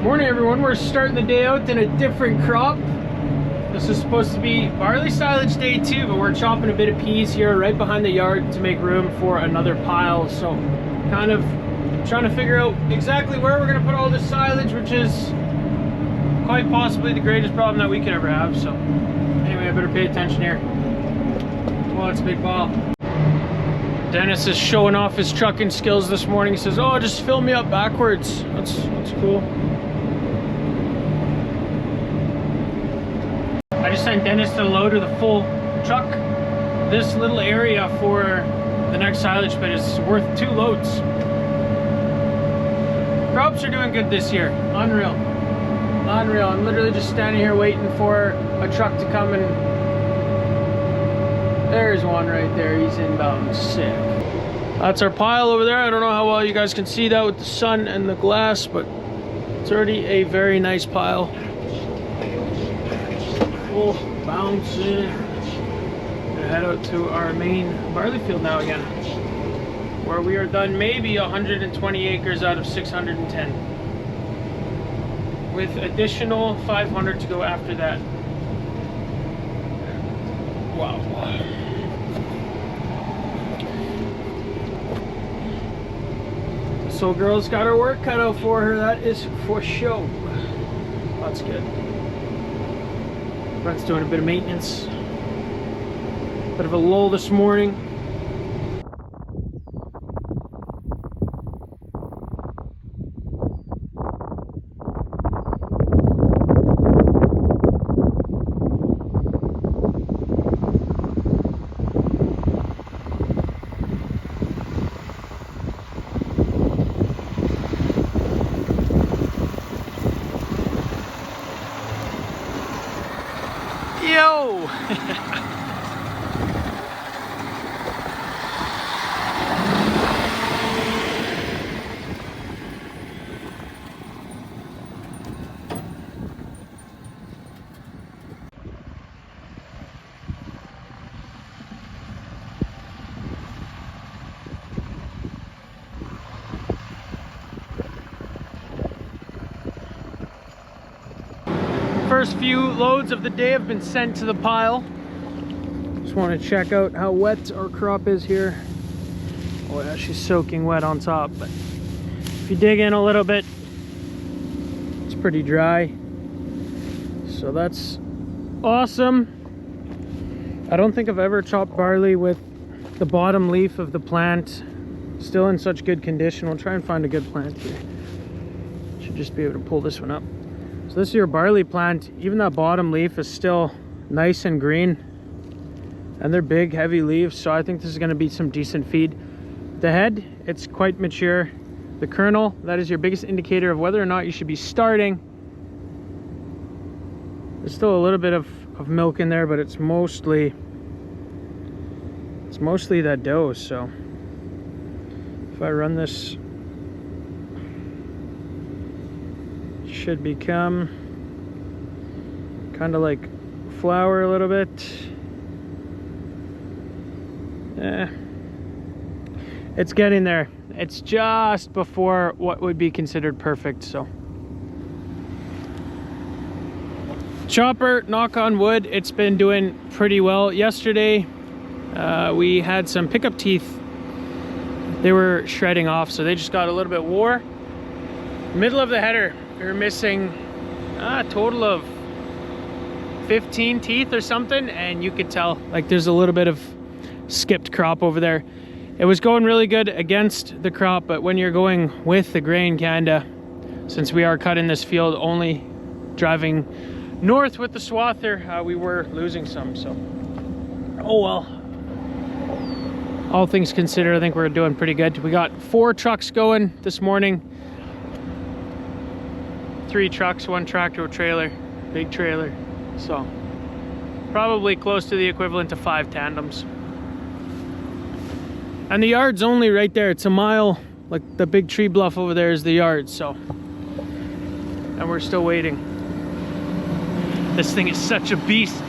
Morning everyone, we're starting the day out in a different crop. This is supposed to be barley silage day 2, but we're chopping a bit of peas here right behind the yard to make room for another pile. So kind of trying to figure out exactly where we're going to put all this silage, which is quite possibly the greatest problem that we could ever have. So anyway, I better pay attention here. Well, it's a big pile. Dennis is showing off his trucking skills this morning. He says, oh, just fill me up backwards. That's cool. I just sent Dennis to the loader the full truck. This little area for the next silage pit is worth 2 loads. Crops are doing good this year. Unreal. Unreal. I'm literally just standing here waiting for a truck to come, and there's one right there. He's inbound. Sick. That's our pile over there. I don't know how well you guys can see that with the sun and the glass, but it's already a very nice pile. Full bouncing. Gonna head out to our main barley field now again, where we are done maybe 120 acres out of 610, with additional 500 to go after that. Wow. So girl's got her work cut out for her, that is for sure. That's good. Brent's doing a bit of maintenance. Bit of a lull this morning. Yo! First few loads of the day have been sent to the pile. Just want to check out how wet our crop is here. Oh yeah, she's soaking wet on top, but if you dig in a little bit, it's pretty dry. So that's awesome. I don't think I've ever chopped barley with the bottom leaf of the plant still in such good condition. We'll try and find a good plant here. Should just be able to pull this one up. So this is your barley plant. Even that bottom leaf is still nice and green, and they're big, heavy leaves, so I think this is going to be some decent feed. The head, it's quite mature. The kernel, that is your biggest indicator of whether or not you should be starting. There's still a little bit of milk in there, but it's mostly that dough. So if I run this, should become kind of like flour a little bit. It's getting there. It's just before what would be considered perfect. So chopper, knock on wood, it's been doing pretty well. Yesterday we had some pickup teeth. They were shredding off, so they just got a little bit wore. Middle of the header, we were missing a total of 15 teeth or something, and you could tell like there's a little bit of skipped crop over there. It was going really good against the crop, but when you're going with the grain, kinda, since we are cutting this field only driving north with the swather, we were losing some. So oh well, all things considered, I think we're doing pretty good. We got 4 trucks going this morning. 3 trucks, 1 tractor with trailer, big trailer. So probably close to the equivalent of 5 tandems. And the yard's only right there. It's a mile. Like the big tree bluff over there is the yard. So, and we're still waiting. This thing is such a beast.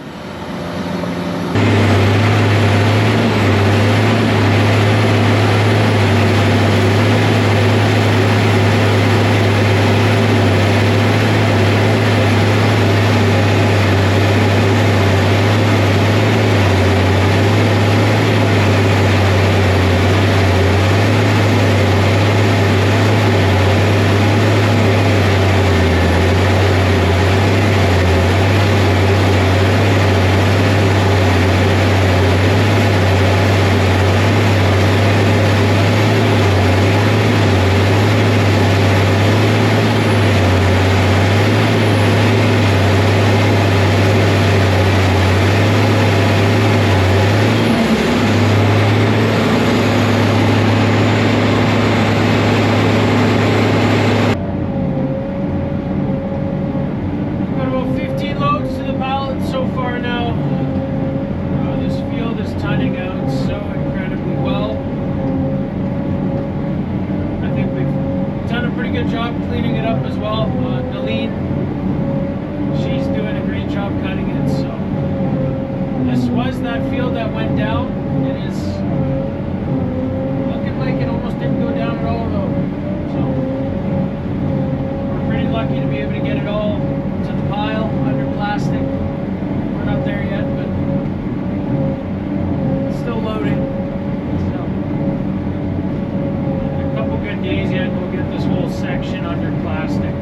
as well, Neline. She's doing a great job cutting it. So this was that field that went down. It is looking like it almost didn't go down at all though. So we're pretty lucky to be able to get it all to the pile under plastic. We're not there yet, but it's still loading. So a couple good days yet, we'll get this whole section under plastic.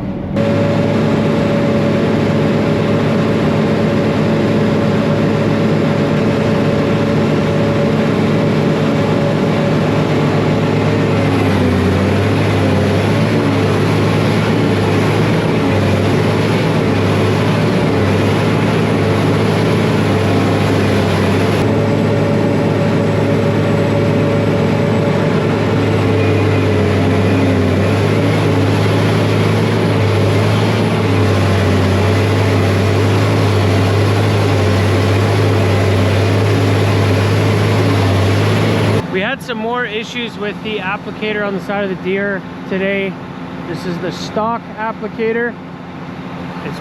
Some more issues with the applicator on the side of the deer today. This is the stock applicator. It's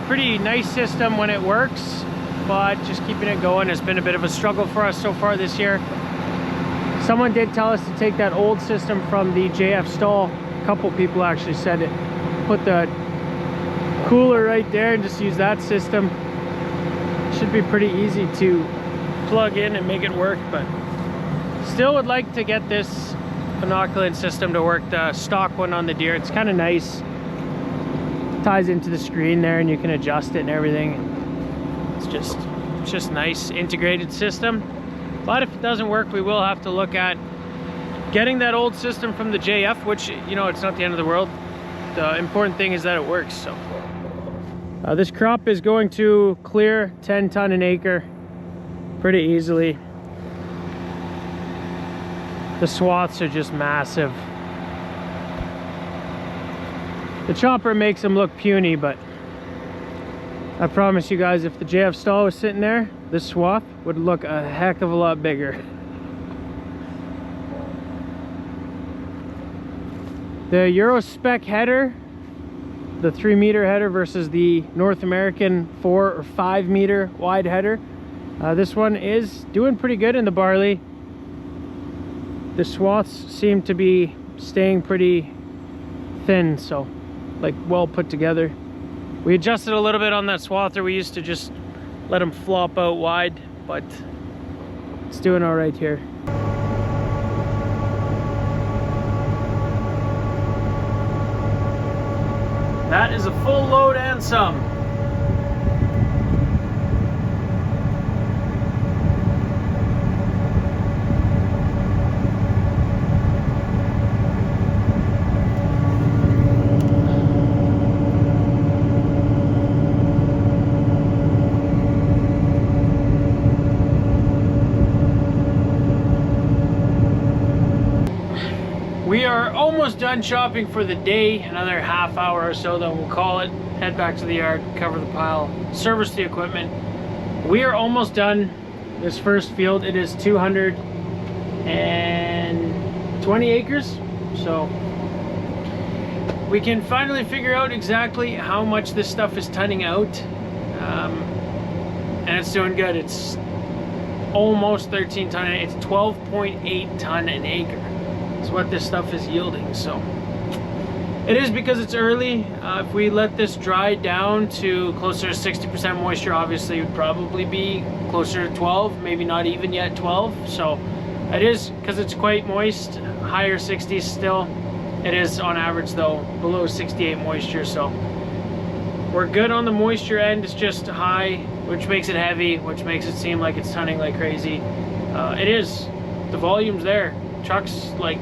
pretty nice system when it works, but just keeping it going has been a bit of a struggle for us so far this year. Someone did tell us to take that old system from the JF stall. A couple people actually said it. Put the cooler right there and just use that system. Should be pretty easy to plug in and make it work, but still would like to get this inoculant system to work, the stock one on the deer. It's kind of nice. Ties into the screen there and you can adjust it and everything. It's just nice integrated system. But if it doesn't work, we will have to look at getting that old system from the JF, which, you know, it's not the end of the world. The important thing is that it works. So this crop is going to clear 10 ton an acre pretty easily. The swaths are just massive. The chopper makes them look puny, but I promise you guys, if the JF stall was sitting there, this swath would look a heck of a lot bigger. The Euro spec header, the 3-meter header versus the North American 4 or 5 meter wide header. This one is doing pretty good in the Barley. The swaths seem to be staying pretty thin, so like well put together. We adjusted a little bit on that swather. We used to just let them flop out wide, but it's doing all right here. That is a full load and some. We are almost done shopping for the day. Another half hour or so, then we'll call it. Head back to the yard, cover the pile, service the equipment. We are almost done this first field. It is 220 acres. So we can finally figure out exactly how much this stuff is tunning out. And it's doing good. It's almost 13 ton. It's 12.8 ton an acre. Is what this stuff is yielding. So it is because it's early. If we let this dry down to closer to 60% moisture, obviously it would probably be closer to 12, maybe not even yet 12. So it is, because it's quite moist, higher 60s still. It is on average though below 68 moisture, so we're good on the moisture end. It's just high, which makes it heavy, which makes it seem like it's tunning like crazy. It is, the volume's there. Trucks, like,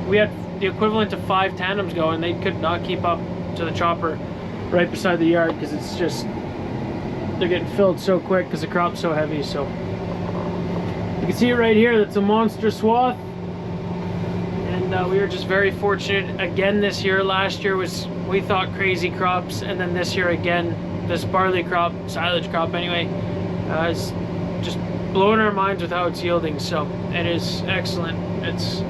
we had the equivalent of 5 tandems going. They could not keep up to the chopper right beside the yard because it's just, they're getting filled so quick because the crop's so heavy. So you can see it right here. That's a monster swath, and we were just very fortunate again this year. Last year was, we thought, crazy crops, and then this year again, this barley crop, silage crop anyway, is just blowing our minds with how it's yielding. So it is excellent. It's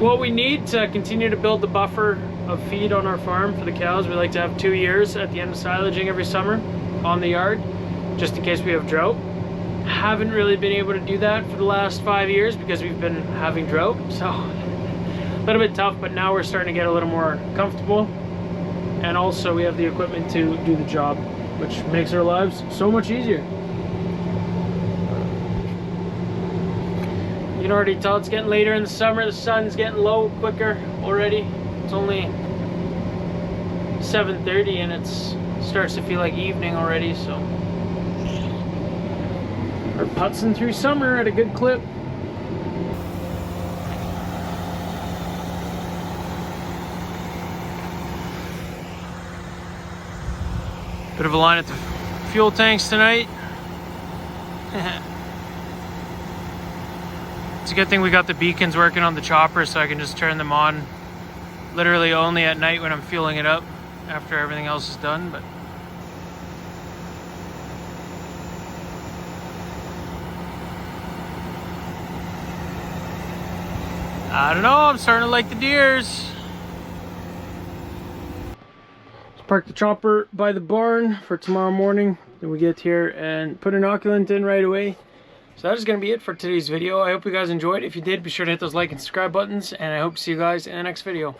what we need to continue to build the buffer of feed on our farm for the cows. We like to have 2 years at the end of silaging every summer on the yard, just in case we have drought. Haven't really been able to do that for the last 5 years because we've been having drought, so a little bit tough, but now we're starting to get a little more comfortable, and also we have the equipment to do the job, which makes our lives so much easier. You can already tell it's getting later in the summer. The sun's getting low quicker already. It's only 7:30 and it starts to feel like evening already, so we're putzing through summer at a good clip. Bit of a line at the fuel tanks tonight. It's a good thing we got the beacons working on the chopper, so I can just turn them on literally only at night when I'm fueling it up after everything else is done. But I don't know, I'm starting to like the deers. Let's park the chopper by the barn for tomorrow morning. Then we get here and put inoculant in right away. So that is going to be it for today's video. I hope you guys enjoyed. If you did, be sure to hit those like and subscribe buttons, and I hope to see you guys in the next video.